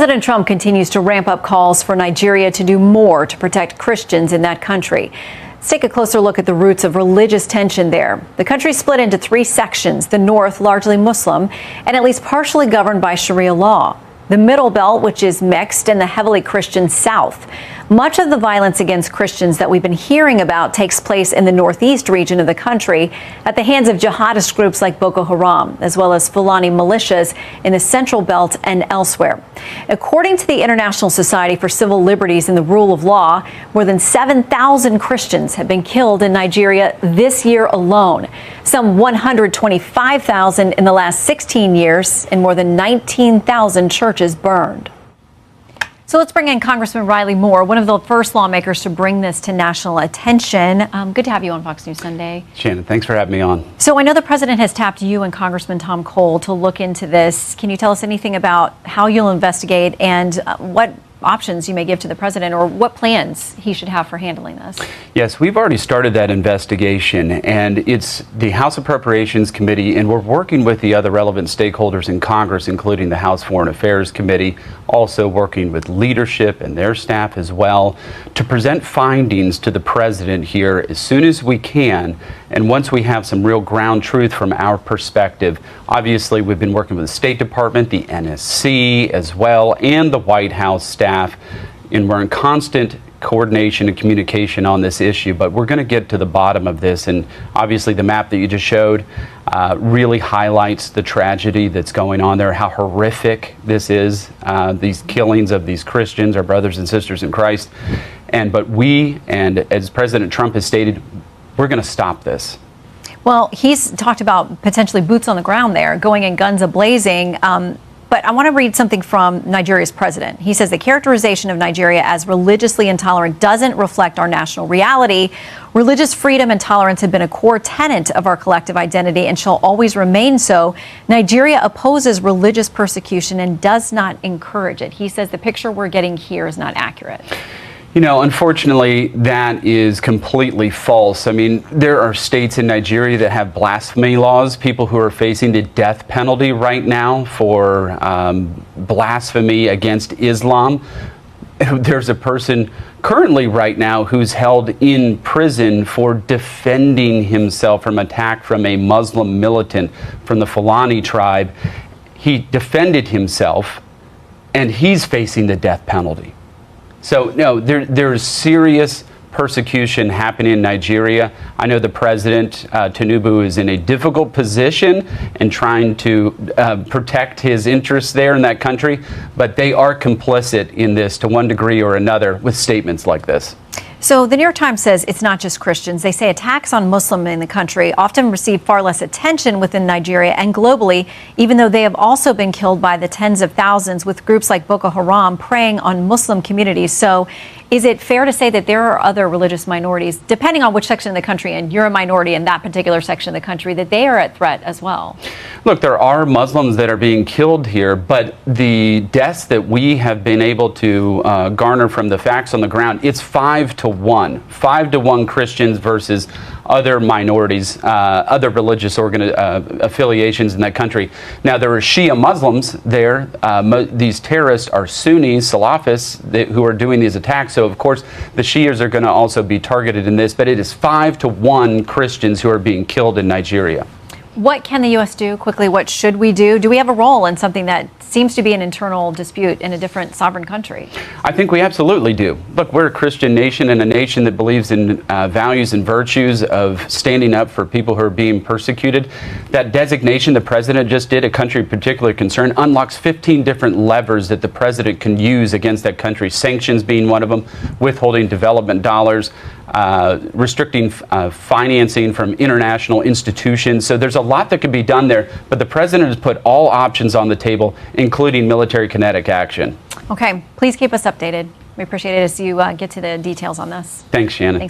President Trump continues to ramp up calls for Nigeria to do more to protect Christians in that country. Let's take a closer look at the roots of religious tension there. The country split into three sections, the north largely Muslim and at least partially governed by Sharia law. The middle belt, which is mixed, and the heavily Christian south. Much of the violence against Christians that we've been hearing about takes place in the northeast region of the country at the hands of jihadist groups like Boko Haram, as well as Fulani militias in the central belt and elsewhere. According to the International Society for Civil Liberties and the Rule of Law, more than 7,000 Christians have been killed in Nigeria this year alone. Some 125,000 in the last 16 years, and more than 19,000 churches burned. So let's bring in Congressman Riley Moore, one of the first lawmakers to bring this to national attention. Good to have you on Fox News Sunday. Shannon, thanks for having me on. So I know the president has tapped you and Congressman Tom Cole to look into this. Can you tell us anything about how you'll investigate and what options you may give to the president, or what plans he should have for handling this? Yes, we've already started that investigation, and it's the House Appropriations Committee, and we're working with the other relevant stakeholders in Congress, including the House Foreign Affairs Committee, also working with leadership and their staff as well, to present findings to the president here as soon as we can. And once we have some real ground truth from our perspective, obviously we've been working with the State Department, the NSC as well, and the White House staff, and we're in constant coordination and communication on this issue. But we're going to get to the bottom of this, and obviously the map that you just showed really highlights the tragedy that's going on there, how horrific this is, these killings of these Christians, our brothers and sisters in Christ. But we, and as President Trump has stated, we're going to stop this. Well, he's talked about potentially boots on the ground there, going in guns a-blazing. But I want to read something from Nigeria's president. He says the characterization of Nigeria as religiously intolerant doesn't reflect our national reality. Religious freedom and tolerance have been a core tenet of our collective identity and shall always remain so. Nigeria opposes religious persecution and does not encourage it. He says the picture we're getting here is not accurate. You know, unfortunately, that is completely false. I mean, there are states in Nigeria that have blasphemy laws, people who are facing the death penalty right now for blasphemy against Islam. There's a person currently right now who's held in prison for defending himself from attack from a Muslim militant from the Fulani tribe. He defended himself, and he's facing the death penalty. So, no, there's serious persecution happening in Nigeria. I know the president, Tinubu, is in a difficult position and trying to protect his interests there in that country, but they are complicit in this to one degree or another with statements like this. So the New York Times says it's not just Christians. They say attacks on Muslims in the country often receive far less attention within Nigeria and globally, even though they have also been killed by the tens of thousands, with groups like Boko Haram preying on Muslim communities. So is it fair to say that there are other religious minorities, depending on which section of the country, and you're a minority in that particular section of the country, that they are at threat as well? Look, there are Muslims that are being killed here, but the deaths that we have been able to garner from the facts on the ground, it's 5 to 1. 5 to 1 Christians versus other minorities, other religious affiliations in that country. Now, there are Shia Muslims there. These terrorists are Sunnis, Salafists, who are doing these attacks. So, of course, the Shias are going to also be targeted in this. But it is 5 to 1 Christians who are being killed in Nigeria. What can the U.S. do? Quickly, what should we do? Do we have a role in something that seems to be an internal dispute in a different sovereign country? I think we absolutely do. Look, we're a Christian nation and a nation that believes in values and virtues of standing up for people who are being persecuted. That designation the president just did, a country of particular concern, unlocks 15 different levers that the president can use against that country, sanctions being one of them, withholding development dollars, restricting financing from international institutions. So there's a lot that could be done there, but the president has put all options on the table, including military kinetic action. Okay, please keep us updated. We appreciate it as you get to the details on this. Thanks, Shannon. Thanks.